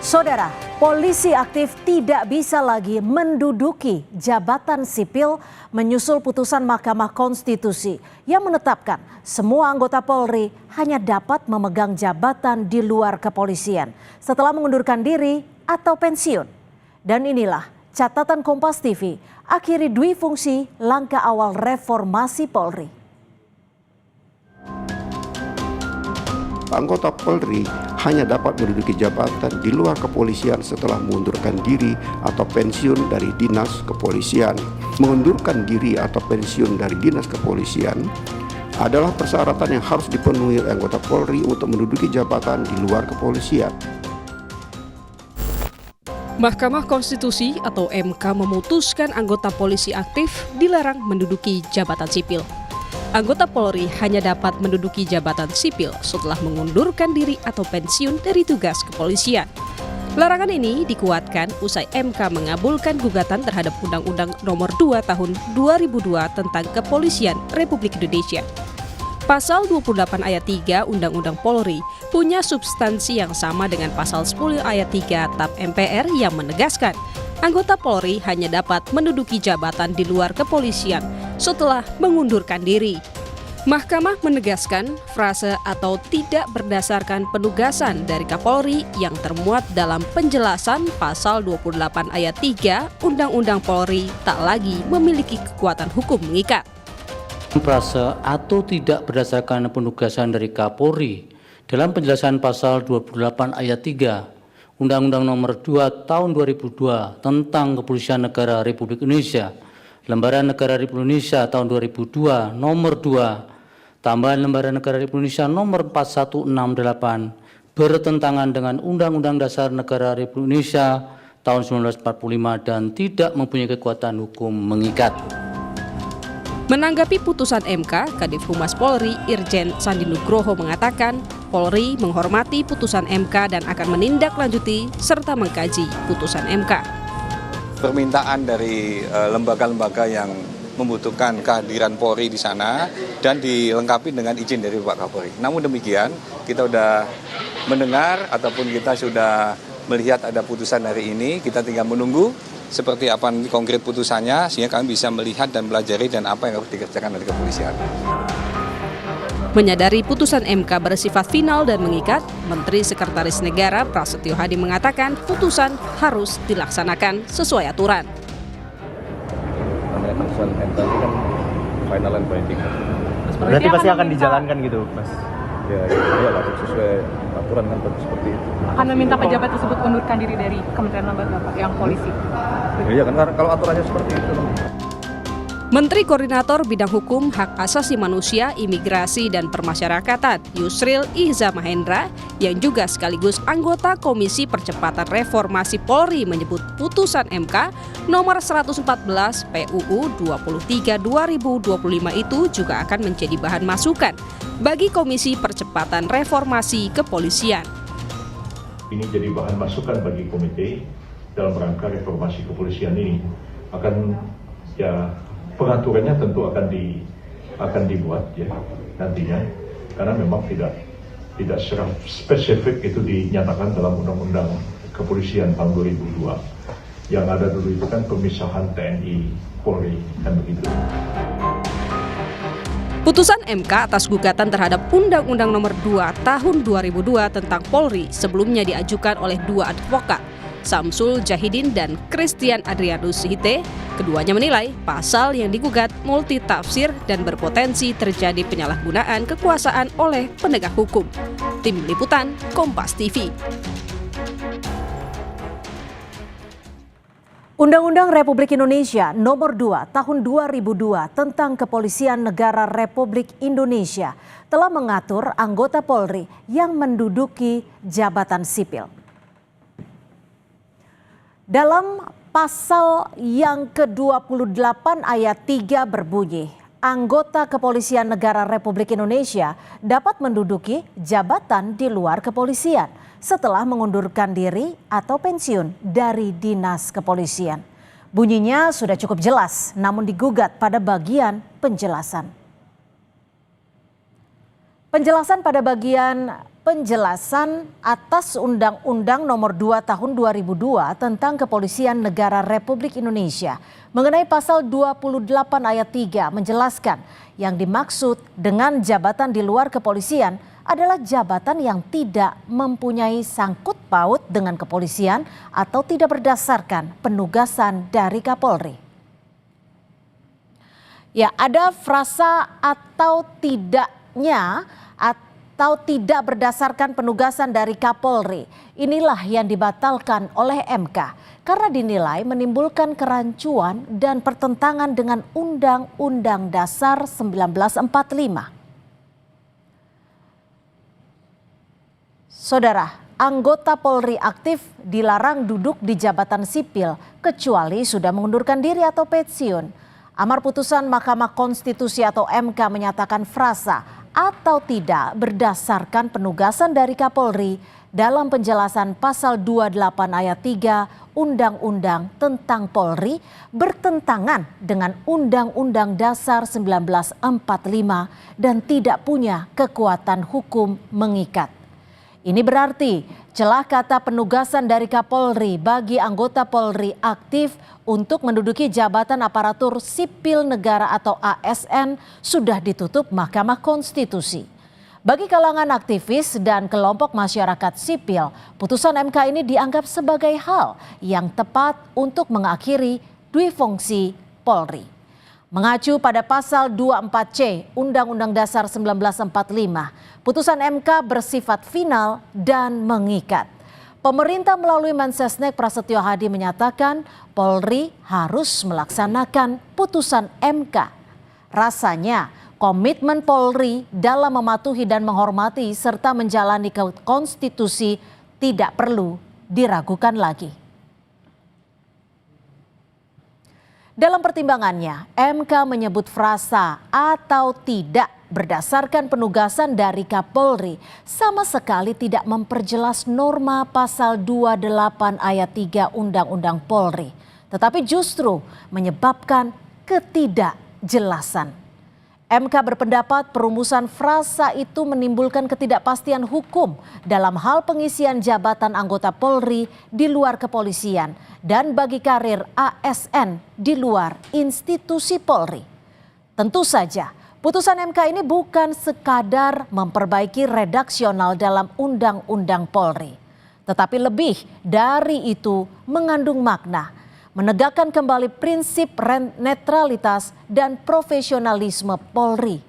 Saudara, polisi aktif tidak bisa lagi menduduki jabatan sipil menyusul putusan Mahkamah Konstitusi yang menetapkan semua anggota Polri hanya dapat memegang jabatan di luar kepolisian setelah mengundurkan diri atau pensiun. Dan inilah catatan Kompas TV, akhiri dui fungsi langkah awal reformasi Polri. Anggota Polri hanya dapat menduduki jabatan di luar kepolisian setelah mengundurkan diri atau pensiun dari dinas kepolisian. Mengundurkan diri atau pensiun dari dinas kepolisian adalah persyaratan yang harus dipenuhi oleh anggota Polri untuk menduduki jabatan di luar kepolisian. Mahkamah Konstitusi atau MK memutuskan anggota polisi aktif dilarang menduduki jabatan sipil. Anggota Polri hanya dapat menduduki jabatan sipil setelah mengundurkan diri atau pensiun dari tugas kepolisian. Larangan ini dikuatkan usai MK mengabulkan gugatan terhadap Undang-Undang Nomor 2 Tahun 2002 tentang Kepolisian Republik Indonesia. Pasal 28 ayat 3 Undang-Undang Polri punya substansi yang sama dengan pasal 10 ayat 3 TAP MPR yang menegaskan anggota Polri hanya dapat menduduki jabatan di luar kepolisian setelah mengundurkan diri. Mahkamah menegaskan frase atau tidak berdasarkan penugasan dari Kapolri yang termuat dalam penjelasan pasal 28 ayat 3 Undang-Undang Polri tak lagi memiliki kekuatan hukum mengikat. Frase atau tidak berdasarkan penugasan dari Kapolri dalam penjelasan pasal 28 ayat 3 Undang-Undang Nomor 2 Tahun 2002 tentang Kepolisian Negara Republik Indonesia, Lembaran Negara Republik Indonesia tahun 2002 Nomor 2, tambahan Lembaran Negara Republik Indonesia Nomor 4168 bertentangan dengan Undang-Undang Dasar Negara Republik Indonesia tahun 1945 dan tidak mempunyai kekuatan hukum mengikat. Menanggapi putusan MK, Kadif Humas Polri Irjen Sandi Nugroho mengatakan Polri menghormati putusan MK dan akan menindaklanjuti serta mengkaji putusan MK. Permintaan dari lembaga-lembaga yang membutuhkan kehadiran Polri di sana dan dilengkapi dengan izin dari Pak Kapolri. Namun demikian, kita sudah mendengar ataupun kita sudah melihat ada putusan hari ini, kita tinggal menunggu seperti apa konkret putusannya sehingga kami bisa melihat dan pelajari dan apa yang harus dikerjakan oleh kepolisian. Menyadari putusan MK bersifat final dan mengikat, Menteri Sekretaris Negara Prasetyo Hadi mengatakan putusan harus dilaksanakan sesuai aturan. Namanya putusan MK ini kan final and binding. Berarti pasti akan dijalankan gitu, Mas? Ya lah, sesuai aturan kan seperti itu. Akan meminta pejabat tersebut mundurkan diri dari kementerian lembaga Pak, yang polisi. Iya kan kalau aturannya seperti itu. Menteri Koordinator Bidang Hukum, Hak Asasi Manusia, Imigrasi, dan Permasyarakatan Yusril Ihza Mahendra yang juga sekaligus anggota Komisi Percepatan Reformasi Polri menyebut putusan MK nomor 114 PUU 23 2025 itu juga akan menjadi bahan masukan bagi Komisi Percepatan Reformasi Kepolisian. Ini jadi bahan masukan bagi komite dalam rangka reformasi kepolisian ini. Pengaturannya tentu akan dibuat ya nantinya, karena memang tidak secara spesifik itu dinyatakan dalam Undang-Undang Kepolisian tahun 2002. Yang ada dulu itu kan pemisahan TNI Polri kan begitu. Putusan MK atas gugatan terhadap Undang-Undang Nomor 2 Tahun 2002 tentang Polri sebelumnya diajukan oleh dua advokat, Samsul Jahidin dan Christian Adrianus Hite. Keduanya menilai pasal yang digugat multitafsir dan berpotensi terjadi penyalahgunaan kekuasaan oleh penegak hukum. Tim Liputan Kompas TV. Undang-Undang Republik Indonesia Nomor 2 Tahun 2002 tentang Kepolisian Negara Republik Indonesia telah mengatur anggota Polri yang menduduki jabatan sipil. Dalam pasal yang ke-28 ayat 3 berbunyi, anggota Kepolisian Negara Republik Indonesia dapat menduduki jabatan di luar kepolisian setelah mengundurkan diri atau pensiun dari dinas kepolisian. Bunyinya sudah cukup jelas, namun digugat pada bagian penjelasan. Penjelasan pada bagian penjelasan atas Undang-Undang Nomor 2 Tahun 2002 tentang Kepolisian Negara Republik Indonesia mengenai pasal 28 ayat 3 menjelaskan yang dimaksud dengan jabatan di luar kepolisian adalah jabatan yang tidak mempunyai sangkut paut dengan kepolisian atau tidak berdasarkan penugasan dari Kapolri. Ya, ada frasa atau tidaknya atau tidak berdasarkan penugasan dari Kapolri. Inilah yang dibatalkan oleh MK karena dinilai menimbulkan kerancuan dan pertentangan dengan Undang-Undang Dasar 1945. Saudara, anggota Polri aktif dilarang duduk di jabatan sipil kecuali sudah mengundurkan diri atau pensiun. Amar putusan Mahkamah Konstitusi atau MK menyatakan frasa atau tidak berdasarkan penugasan dari Kapolri dalam penjelasan pasal 28 ayat 3 Undang-Undang tentang Polri bertentangan dengan Undang-Undang Dasar 1945 dan tidak punya kekuatan hukum mengikat. Ini berarti celah kata penugasan dari Kapolri bagi anggota Polri aktif untuk menduduki jabatan aparatur sipil negara atau ASN sudah ditutup Mahkamah Konstitusi. Bagi kalangan aktivis dan kelompok masyarakat sipil, putusan MK ini dianggap sebagai hal yang tepat untuk mengakhiri duifungsi Polri. Mengacu pada pasal 24C Undang-Undang Dasar 1945, putusan MK bersifat final dan mengikat. Pemerintah melalui Mensesnek Prasetyo Hadi menyatakan Polri harus melaksanakan putusan MK. Rasanya komitmen Polri dalam mematuhi dan menghormati serta menjalani konstitusi tidak perlu diragukan lagi. Dalam pertimbangannya, MK menyebut frasa atau tidak berdasarkan penugasan dari Kapolri sama sekali tidak memperjelas norma pasal 28 ayat 3 Undang-Undang Polri, tetapi justru menyebabkan ketidakjelasan. MK berpendapat perumusan frasa itu menimbulkan ketidakpastian hukum dalam hal pengisian jabatan anggota Polri di luar kepolisian dan bagi karir ASN di luar institusi Polri. Tentu saja, putusan MK ini bukan sekadar memperbaiki redaksional dalam Undang-Undang Polri, tetapi lebih dari itu mengandung makna menegakkan kembali prinsip netralitas dan profesionalisme Polri.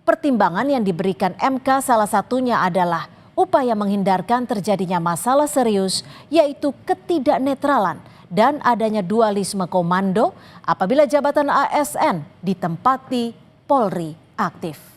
Pertimbangan yang diberikan MK salah satunya adalah upaya menghindarkan terjadinya masalah serius yaitu ketidaknetralan dan adanya dualisme komando apabila jabatan ASN ditempati Polri aktif.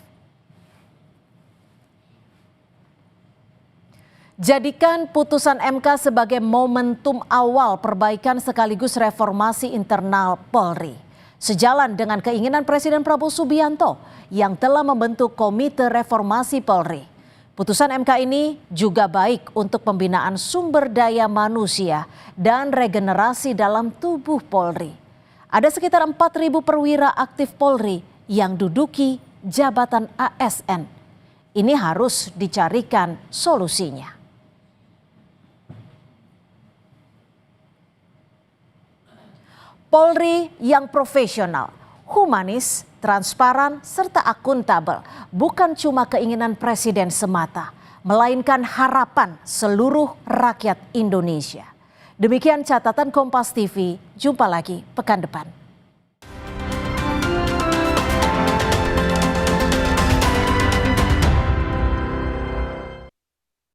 Jadikan putusan MK sebagai momentum awal perbaikan sekaligus reformasi internal Polri. Sejalan dengan keinginan Presiden Prabowo Subianto yang telah membentuk Komite Reformasi Polri. Putusan MK ini juga baik untuk pembinaan sumber daya manusia dan regenerasi dalam tubuh Polri. Ada sekitar 4.000 perwira aktif Polri yang duduki jabatan ASN. Ini harus dicarikan solusinya. Polri yang profesional, humanis, transparan, serta akuntabel bukan cuma keinginan Presiden semata, melainkan harapan seluruh rakyat Indonesia. Demikian catatan Kompas TV, jumpa lagi pekan depan.